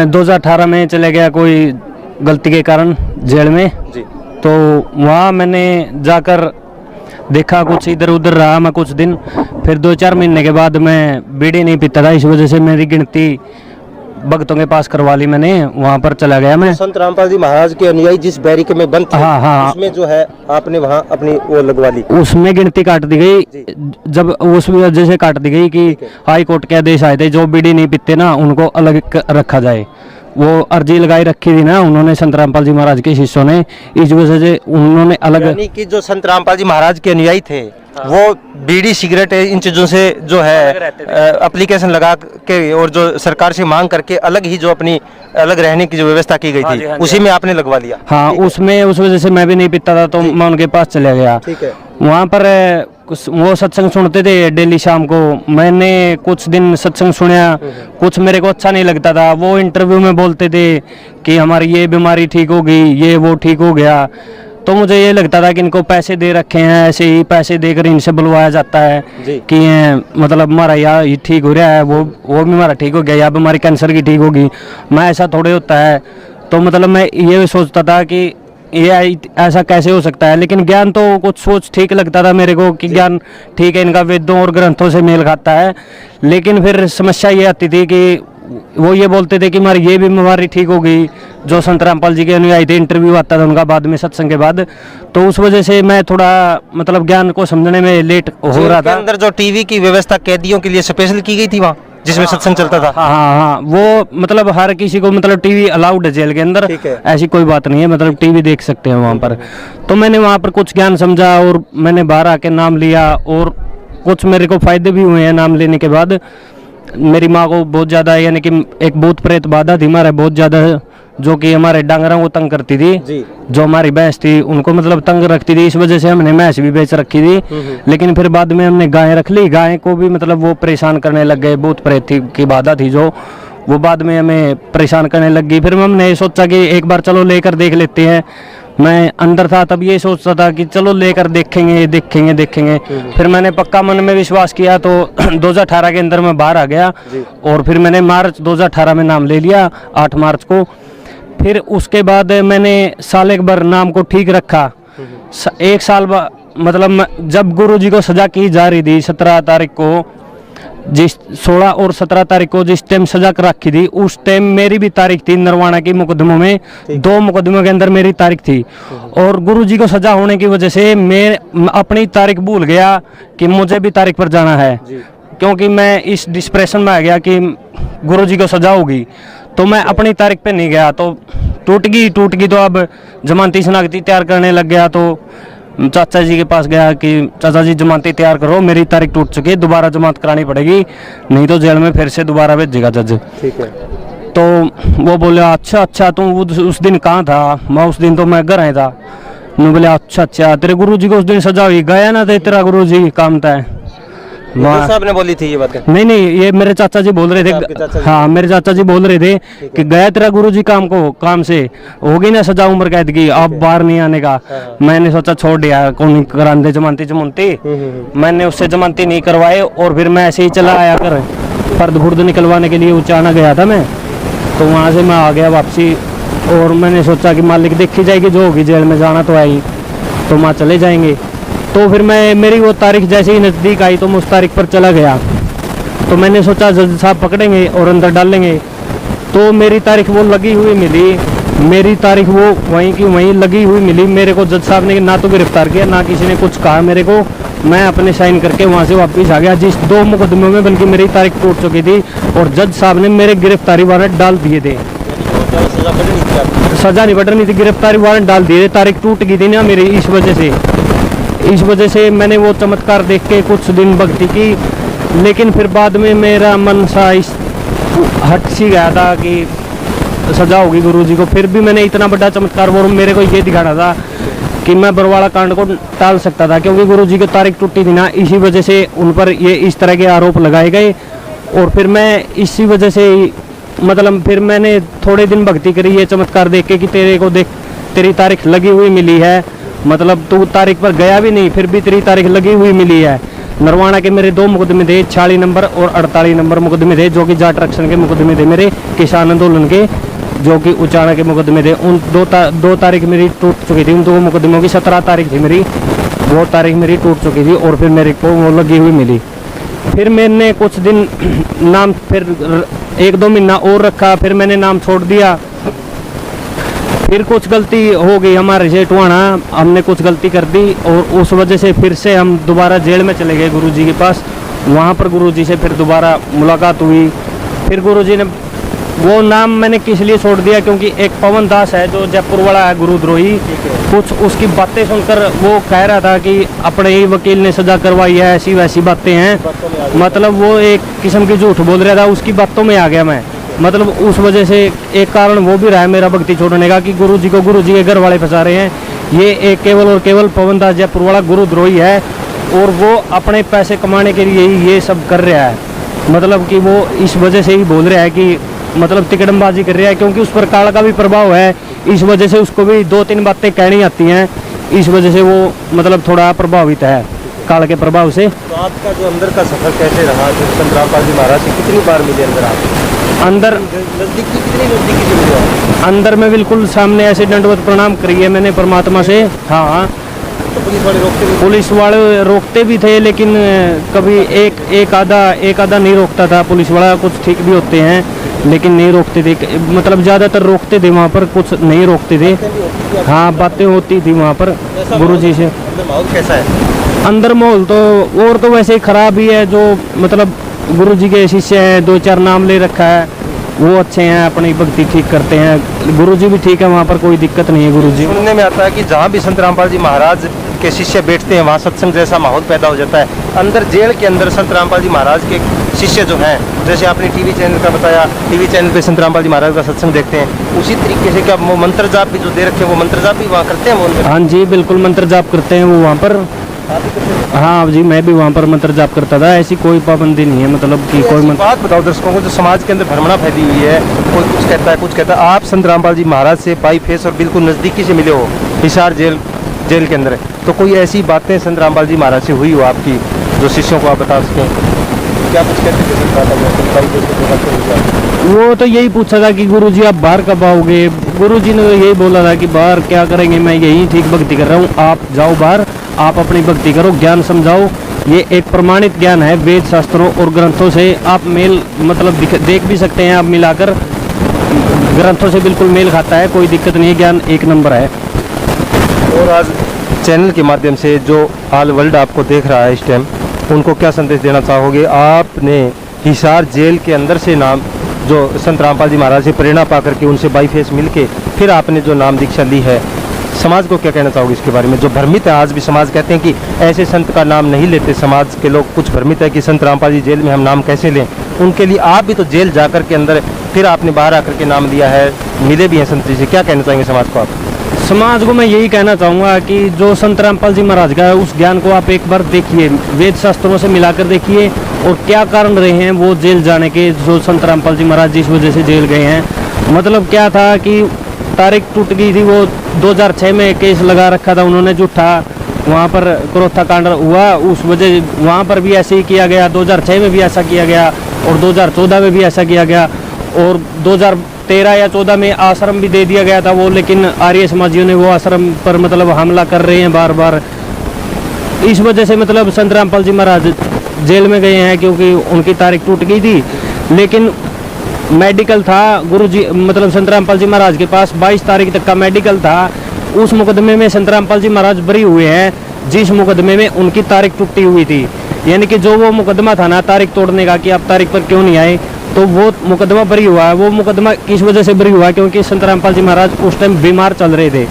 2018 में चले गया कोई गलती के कारण जेल में जी। तो वहाँ मैंने जाकर देखा, कुछ इधर उधर रहा मैं कुछ दिन। फिर 2-4 महीने के बाद मैं बीड़ी नहीं पीता था, इस वजह से मेरी गिनती भक्तों के पास करवा ली मैंने, वहाँ पर चला गया मैं। संत रामपाल जी महाराज के अनुयायी जिस बैरिक में बंद थे, हाँ हाँ, उसमें जो है आपने वहाँ अपनी वो लगवा ली, उसमें गिनती काट दी गई। जब उस वजह से काट दी गई कि हाई कोर्ट के आदेश आए थे जो बीड़ी नहीं पीते ना उनको अलग रखा जाए। वो अर्जी लगाई रखी थी ना उन्होंने, संत रामपाल जी महाराज के शिष्यों ने, इस वजह से उन्होंने अलग। यानी कि जो संत रामपाल जी महाराज के अनुयायी थे वो बीड़ी सिगरेट इन चीज़ों से जो है एप्लीकेशन लगा के और जो सरकार से मांग करके अलग ही जो अपनी अलग रहने की जो व्यवस्था की गई थी, उसी में आपने लगवा लिया। हाँ, उसमें उस वजह से मैं भी नहीं पीता था तो मैं उनके पास चला गया। ठीक है। वहाँ पर वो सत्संग सुनते थे डेली शाम को। मैंने कुछ दिन सत्संग सुना, कुछ मेरे को अच्छा नहीं लगता था। वो इंटरव्यू में बोलते थे कि हमारी ये बीमारी ठीक हो गई, ये वो ठीक हो गया। तो मुझे ये लगता था कि इनको पैसे दे रखे हैं, ऐसे ही पैसे देकर इनसे बुलवाया जाता है कि मतलब हमारा या ये ठीक हो रहा है, वो भी हमारा ठीक हो गया, या बीमारी कैंसर की ठीक होगी। मैं ऐसा थोड़े होता है। तो मतलब मैं ये सोचता था कि ये ऐसा कैसे हो सकता है। लेकिन ज्ञान तो कुछ सोच ठीक लगता था मेरे को कि ज्ञान ठीक है, इनका वेदों और ग्रंथों से मेल खाता है। लेकिन फिर समस्या ये आती थी कि वो ये बोलते थे कि हमारी ये भी बीमारी ठीक हो गई। जो संत रामपाल जी के अनुयायी थे, इंटरव्यू आता था उनका बाद में सत्संग के बाद, तो उस वजह से मैं थोड़ा मतलब ज्ञान को समझने में लेट हो रहा था। अंदर जो टीवी की व्यवस्था कैदियों के लिए स्पेशल की गई थी वहाँ जिसमें सत्संग चलता था। हाँ, वो मतलब हर किसी को मतलब टीवी अलाउड है जेल के अंदर, ऐसी कोई बात नहीं है, मतलब टीवी देख सकते हैं वहाँ पर। तो मैंने वहाँ पर कुछ ज्ञान समझा और मैंने बाहर आके नाम लिया और कुछ मेरे को फायदे भी हुए हैं नाम लेने के बाद। मेरी माँ को बहुत ज़्यादा यानी कि एक भूत प्रेत बाधा थी हमारे बहुत ज़्यादा, जो कि हमारे डांगरों को तंग करती थी जी। जो हमारी भैंस थी उनको मतलब तंग रखती थी, इस वजह से हमने भैंस भी बेच रखी थी। लेकिन फिर बाद में हमने गाय रख ली, गाय को भी मतलब वो परेशान करने लग गए, भूत प्रेत की बाधा थी जो, वो बाद में हमें परेशान करने लग गई। फिर हमने सोचा कि एक बार चलो लेकर देख लेते हैं। मैं अंदर था तब ये सोचता था कि चलो लेकर देखेंगे। फिर मैंने पक्का मन में विश्वास किया तो 2018 के अंदर मैं बाहर आ गया और फिर मैंने मार्च 2018 में नाम ले लिया, 8 मार्च को। फिर उसके बाद मैंने साल एक बार नाम को ठीक रखा। 1 साल मतलब जब गुरु जी को सजा की जा रही थी 17 तारीख को, जिस 16 और 17 तारीख को जिस टाइम सजा कर रखी थी, उस टाइम मेरी भी तारीख थी नरवाना की मुकदमों में। 2 मुकदमों के अंदर मेरी तारीख थी और गुरुजी को सजा होने की वजह से मैं अपनी तारीख भूल गया कि मुझे भी तारीख पर जाना है, क्योंकि मैं इस डिस्प्रेशन में आ गया कि गुरुजी को सजा होगी। तो मैं अपनी तारीख पे नहीं गया, तो टूट गई। तो अब जमानती शनाख्ती तैयार करने लग गया। तो चाचा जी के पास गया कि चाचा जी जमानती तैयार करो, मेरी तारीख टूट चुकी है, दोबारा जमानत करानी पड़ेगी, नहीं तो जेल में फिर से दोबारा भेजेगा जज। ठीक है। तो वो बोले अच्छा तुम उस दिन कहाँ था? मैं उस दिन तो मैं घर आया था। मैं बोले अच्छा तेरे गुरुजी को उस दिन सजा हुई, गया ना थे तेरा गुरुजी काम था। साहब ने बोली थी ये बात? नहीं, ये मेरे चाचा जी बोल रहे थे। हाँ, मेरे चाचा जी बोल रहे थे कि गया तेरा गुरुजी काम से होगी ना सजा उम्र कैद की, अब बाहर नहीं आने का। मैंने सोचा छोड़ दिया, कौन कराने जमानती। मैंने उससे जमानती नहीं करवाए और फिर मैं ऐसे ही चला आया कर फर्द फुर्द निकलवाने के लिए उचाना गया था मैं। तो वहाँ से मैं आ गया वापसी और मैंने सोचा कि मालिक देखी जाएगी, जो होगी जेल में जाना तो है ही, तो वहाँ चले जाएंगे। तो फिर मेरी वो तारीख जैसे ही नज़दीक आई तो मैं उस तारीख पर चला गया। तो मैंने सोचा जज साहब पकड़ेंगे और अंदर डालेंगे। तो मेरी तारीख वो लगी हुई मिली, मेरी तारीख वो वहीं की वहीं लगी हुई मिली। मेरे को जज साहब ने ना तो गिरफ्तार किया, ना किसी ने कुछ कहा मेरे को। मैं अपने साइन करके वहाँ से वापस आ गया, जिस 2 मुकदमों में बल्कि मेरी तारीख टूट चुकी थी और जज साहब ने मेरे गिरफ्तारी वारंट डाल दिए थे। सजा नहीं बढ़ रही थी, गिरफ्तारी वारंट डाल दिए थे, तारीख टूट गई थी ना मेरी। इस वजह से मैंने वो चमत्कार देख के कुछ दिन भक्ति की। लेकिन फिर बाद में मेरा मन सा इस हट सी गया था कि सजा होगी गुरुजी को। फिर भी मैंने इतना बड़ा चमत्कार वो मेरे को ये दिखाना था कि मैं बरवाड़ा कांड को टाल सकता था, क्योंकि गुरुजी की तारीख टूटी थी ना, इसी वजह से उन पर ये इस तरह के आरोप लगाए गए। और फिर मैं इसी वजह से मतलब फिर मैंने थोड़े दिन भक्ति करी ये चमत्कार देख के कि तेरी तारीख लगी हुई मिली है, मतलब तू तारीख पर गया भी नहीं फिर भी तेरी तारीख लगी हुई मिली है। नरवाना के मेरे 2 मुकदमे थे, 46 नंबर और 48 नंबर मुकदमे थे, जो कि जाट आरक्षण के मुकदमे थे मेरे, किसान आंदोलन के, जो कि उचाना के मुकदमे थे। उन 2 तारीख मेरी टूट चुकी थी, उन 2 मुकदमों की 17 तारीख थी मेरी, वो तारीख मेरी टूट चुकी थी और फिर मेरे को वो लगी हुई मिली। फिर मैंने कुछ दिन नाम फिर 1-2 महीना और रखा, फिर मैंने नाम छोड़ दिया। फिर कुछ गलती हो गई हमारे से टुहाना, हमने कुछ गलती कर दी और उस वजह से फिर से हम दोबारा जेल में चले गए गुरुजी के पास। वहाँ पर गुरुजी से फिर दोबारा मुलाकात हुई। फिर गुरुजी ने वो नाम मैंने किस लिए छोड़ दिया, क्योंकि एक पवन दास है जो जयपुर वाला है गुरुद्रोही, कुछ उसकी बातें सुनकर वो कह रहा था कि अपने ही वकील ने सजा करवाई है, ऐसी वैसी बातें हैं, मतलब वो एक किस्म की झूठ बोल रहा था, उसकी बातों में आ गया मैं। मतलब उस वजह से एक कारण वो भी रहा है मेरा भक्ति छोड़ने का, कि गुरुजी को गुरुजी के घर वाले फंसा रहे हैं। ये एक केवल और केवल पवन दास जयपुर वाला गुरुद्रोही है और वो अपने पैसे कमाने के लिए ही ये सब कर रहा है। मतलब कि वो इस वजह से ही बोल रहा है कि मतलब तिकड़मबाजी कर रहा है, क्योंकि उस पर काल का भी प्रभाव है, इस वजह से उसको भी 2-3 बातें कहनी आती हैं, इस वजह से वो मतलब थोड़ा प्रभावित है काल के प्रभाव से। तो आपका जो अंदर का सफर कैसे रहा? संत रामपाल जी महाराज से कितनी बार मिले अंदर आप? अंदर नजदीकी, कितनी नजदीकी से मिले आप? अंदर में बिल्कुल सामने ऐसे दंडवत प्रणाम करी है मैंने परमात्मा से। हाँ, तो पुलिस वाले रोकते भी? पुलिस वाले रोकते भी थे, लेकिन कभी एक आधा नहीं रोकता था पुलिस वाला, कुछ ठीक भी होते हैं लेकिन नहीं रोकते थे, मतलब ज़्यादातर रोकते थे वहाँ पर, कुछ नहीं रोकते थे। हाँ, बातें होती थी वहाँ पर गुरुजी से। माहौल कैसा है अंदर? माहौल तो और तो वैसे ही खराब ही है, जो मतलब गुरुजी के शिष्य हैं, 2-4 नाम ले रखा है, वो अच्छे हैं, अपनी भक्ति ठीक करते हैं, गुरुजी भी ठीक है, वहाँ पर कोई दिक्कत नहीं है गुरुजी। सुनने में आता है कि जहाँ भी संत रामपाल जी महाराज के शिष्य बैठते हैं वहाँ सत्संग जैसा माहौल पैदा हो जाता है। अंदर जेल के अंदर संत रामपाल जी महाराज के शिष्य जो हैं, जैसे आपने टीवी चैनल का बताया, टीवी चैनल पे संत रामपाल जी महाराज का सत्संग देखते हैं, उसी तरीके से क्या वो मंत्र जाप भी जो दे रखे हैं, वो मंत्र जाप भी वहाँ करते हैं वो? हाँ जी, बिल्कुल मंत्र जाप करते हैं वो वहाँ पर। हाँ जी, मैं भी वहाँ पर मंत्र जाप करता था, ऐसी कोई पाबंदी नहीं है, मतलब कि कोई बात बताओ दर्शकों को, जो समाज के अंदर भ्रमणा फैली हुई है, कोई कुछ कहता है कुछ कहता है, आप संत रामपाल जी महाराज से बाई फेस और बिल्कुल नज़दीकी से मिले हो हिसार जेल के अंदर, तो कोई ऐसी बातें संत रामपाल जी महाराज से हुई हो आपकी जो शिष्यों को आप बता सकें? क्या कुछ कहते थे? वो तो यही पूछा था कि गुरुजी आप बाहर कब आओगे? गुरुजी ने यही बोला था कि बाहर क्या करेंगे, मैं यही ठीक भक्ति कर रहा हूँ, आप जाओ बाहर, आप अपनी भक्ति करो, ज्ञान समझाओ, ये एक प्रमाणित ज्ञान है वेद शास्त्रों और ग्रंथों से, आप मेल मतलब देख भी सकते हैं, आप मिलाकर ग्रंथों से बिल्कुल मेल खाता है, कोई दिक्कत नहीं है, ज्ञान एक नंबर है। और आज चैनल के माध्यम से जो ऑल वर्ल्ड आपको देख रहा है इस टाइम, उनको क्या संदेश देना चाहोगे? आपने हिसार जेल के अंदर से नाम जो संत रामपाल जी महाराज से प्रेरणा पा करके उनसे बाई फेस मिल के फिर आपने जो नाम दीक्षा ली है, समाज को क्या कहना चाहोगे इसके बारे में? जो भ्रमित है, आज भी समाज कहते हैं कि ऐसे संत का नाम नहीं लेते, समाज के लोग कुछ भ्रमित है कि संत रामपाल जी जेल में हम नाम कैसे लें, उनके लिए आप भी तो जेल जाकर के अंदर फिर आपने बाहर आकर के नाम लिया है, मिले भी हैं संत जी से, क्या कहना चाहेंगे समाज को आप? समाज को मैं यही कहना चाहूँगा कि जो संत रामपाल जी महाराज का है, उस ज्ञान को आप एक बार देखिए, वेद शास्त्रों से मिलाकर देखिए, और क्या कारण रहे हैं वो जेल जाने के, जो संत रामपाल जी महाराज जिस वजह से जेल गए हैं। मतलब क्या था कि तारीख टूट गई थी, वो 2006 में केस लगा रखा था उन्होंने झूठा, वहाँ पर क्रोथा कांड हुआ, उस वजह वहाँ पर भी ऐसे ही किया गया, 2006 में भी ऐसा किया गया और 2014 में भी ऐसा किया गया, और 2013 या 14 में आश्रम भी दे दिया गया था वो, लेकिन आर्य समाजियों ने वो आश्रम पर मतलब हमला कर रहे हैं बार बार। इस वजह से मतलब संत रामपाल जी महाराज जेल में गए हैं, क्योंकि उनकी तारीख टूट गई थी। लेकिन मेडिकल था गुरुजी, मतलब संत रामपाल जी महाराज के पास 22 तारीख तक का मेडिकल था। उस मुकदमे में संत रामपाल जी महाराज बरी हुए हैं, जिस मुकदमे में उनकी तारीख टूटी हुई थी। यानी कि जो वो मुकदमा था ना तारीख तोड़ने का, कि आप तारीख पर क्यों नहीं आए, तो वो मुकदमा बरी हुआ है। वो मुकदमा किस वजह से बरी हुआ, क्योंकि संत रामपाल जी महाराज उस टाइम बीमार चल रहे थे,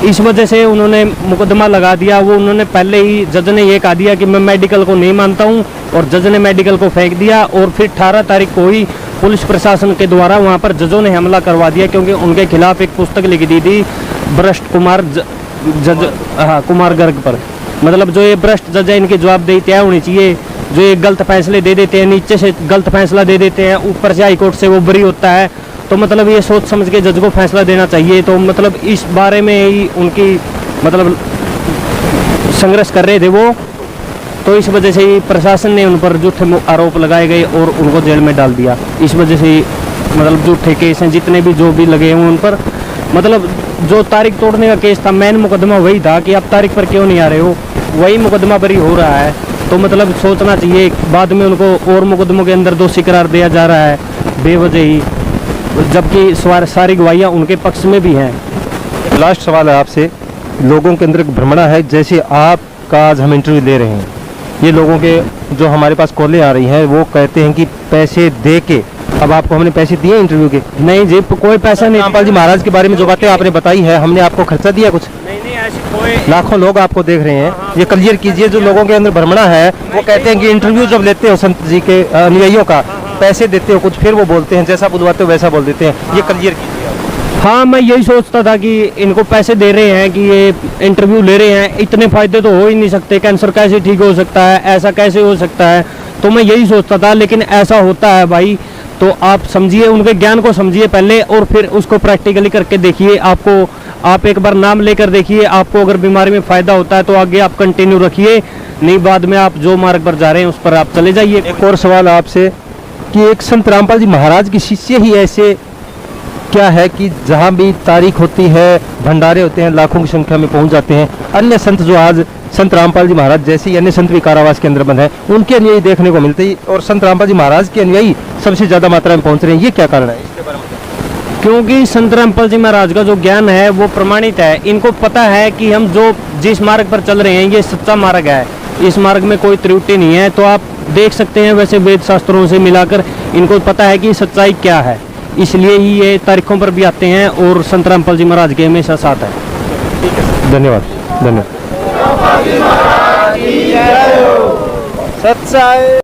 इस वजह से उन्होंने मुकदमा लगा दिया। वो उन्होंने पहले ही, जज ने ये कहा दिया कि मैं मेडिकल को नहीं मानता हूँ, और जज ने मेडिकल को फेंक दिया। और फिर 18 तारीख को ही पुलिस प्रशासन के द्वारा वहाँ पर जजों ने हमला करवा दिया, क्योंकि उनके खिलाफ एक पुस्तक लिख दी थी भ्रष्ट कुमार जज, हाँ, कुमार गर्ग पर। मतलब जो ये भ्रष्ट जज है, इनकी जवाबदेही तय होनी चाहिए। जो ये गलत फैसले दे देते हैं, नीचे से गलत फैसला दे देते हैं, ऊपर से हाईकोर्ट से वो बरी होता है, तो मतलब ये सोच समझ के जज को फैसला देना चाहिए। तो मतलब इस बारे में ही उनकी मतलब संघर्ष कर रहे थे वो। तो इस वजह से ही प्रशासन ने उन पर झूठे आरोप लगाए गए और उनको जेल में डाल दिया। इस वजह से ही मतलब झूठे केस हैं जितने भी जो भी लगे हुए उन पर, मतलब जो तारीख तोड़ने का केस था, मेन मुकदमा वही था कि आप तारीख पर क्यों नहीं आ रहे हो, वही मुकदमा पर ही हो रहा है। तो मतलब सोचना चाहिए, बाद में उनको और मुकदमों के अंदर दोषी करार दिया जा रहा है बेवजह ही, जबकि सारी गवाहियाँ उनके पक्ष में भी हैं। लास्ट सवाल है आपसे, लोगों के अंदर एक भ्रमणा है, जैसे आपका आज हम इंटरव्यू ले रहे हैं, ये लोगों के जो हमारे पास कॉलें आ रही हैं वो कहते हैं कि पैसे दे के, अब आपको हमने पैसे दिए इंटरव्यू के? नहीं जी, कोई पैसा नहीं। रामपाल जी महाराज के बारे में जो बातें आपने बताई है, हमने आपको खर्चा दिया कुछ? नहीं, ऐसी कोई, लाखों लोग आपको देख रहे हैं, ये क्लियर कीजिए। जो लोगों के अंदर भ्रमणा है वो कहते हैं कि इंटरव्यू जब लेते हो संत जी के अनुयायियों का, पैसे देते हो कुछ, फिर वो बोलते हैं जैसा बुलवाते हो वैसा बोल देते हैं, ये क्लियर कीजिए। हाँ, मैं यही सोचता था कि इनको पैसे दे रहे हैं कि ये इंटरव्यू ले रहे हैं, इतने फायदे तो हो ही नहीं सकते, कैंसर कैसे ठीक हो सकता है, ऐसा कैसे हो सकता है, तो मैं यही सोचता था। लेकिन ऐसा होता है भाई, तो आप समझिए, उनके ज्ञान को समझिए पहले और फिर उसको प्रैक्टिकली करके देखिए। आप एक बार नाम लेकर देखिए, आपको अगर बीमारी में फ़ायदा होता है तो आगे आप कंटिन्यू रखिए, नहीं बाद में आप जो मार्ग पर जा रहे हैं उस पर आप चले जाइए। एक और सवाल आपसे कि एक संत रामपाल जी महाराज के शिष्य ही ऐसे क्या है कि जहाँ भी तारीख होती है, भंडारे होते हैं, लाखों की संख्या में पहुँच जाते हैं, अन्य संत जो आज संत रामपाल जी महाराज जैसे अन्य संत भी कारावास के अंदर बंद हैं, उनके अनुयायी देखने को मिलते हैं और संत रामपाल जी महाराज के अनुयायी सबसे ज़्यादा मात्रा में पहुँच रहे हैं, ये क्या कारण है? इसके बारे में क्योंकि संत रामपाल जी महाराज का जो ज्ञान है वो प्रमाणित है, इनको पता है कि हम जो जिस मार्ग पर चल रहे हैं ये सच्चा मार्ग है, इस मार्ग में कोई त्रुटि नहीं है। तो आप देख सकते हैं, वैसे वेद शास्त्रों से मिलाकर इनको पता है कि सच्चाई क्या है, इसलिए ही ये तारीखों पर भी आते हैं और संत रामपाल जी महाराज के हमेशा साथ है। ठीक है, धन्यवाद धन्यवाद। सच्चाई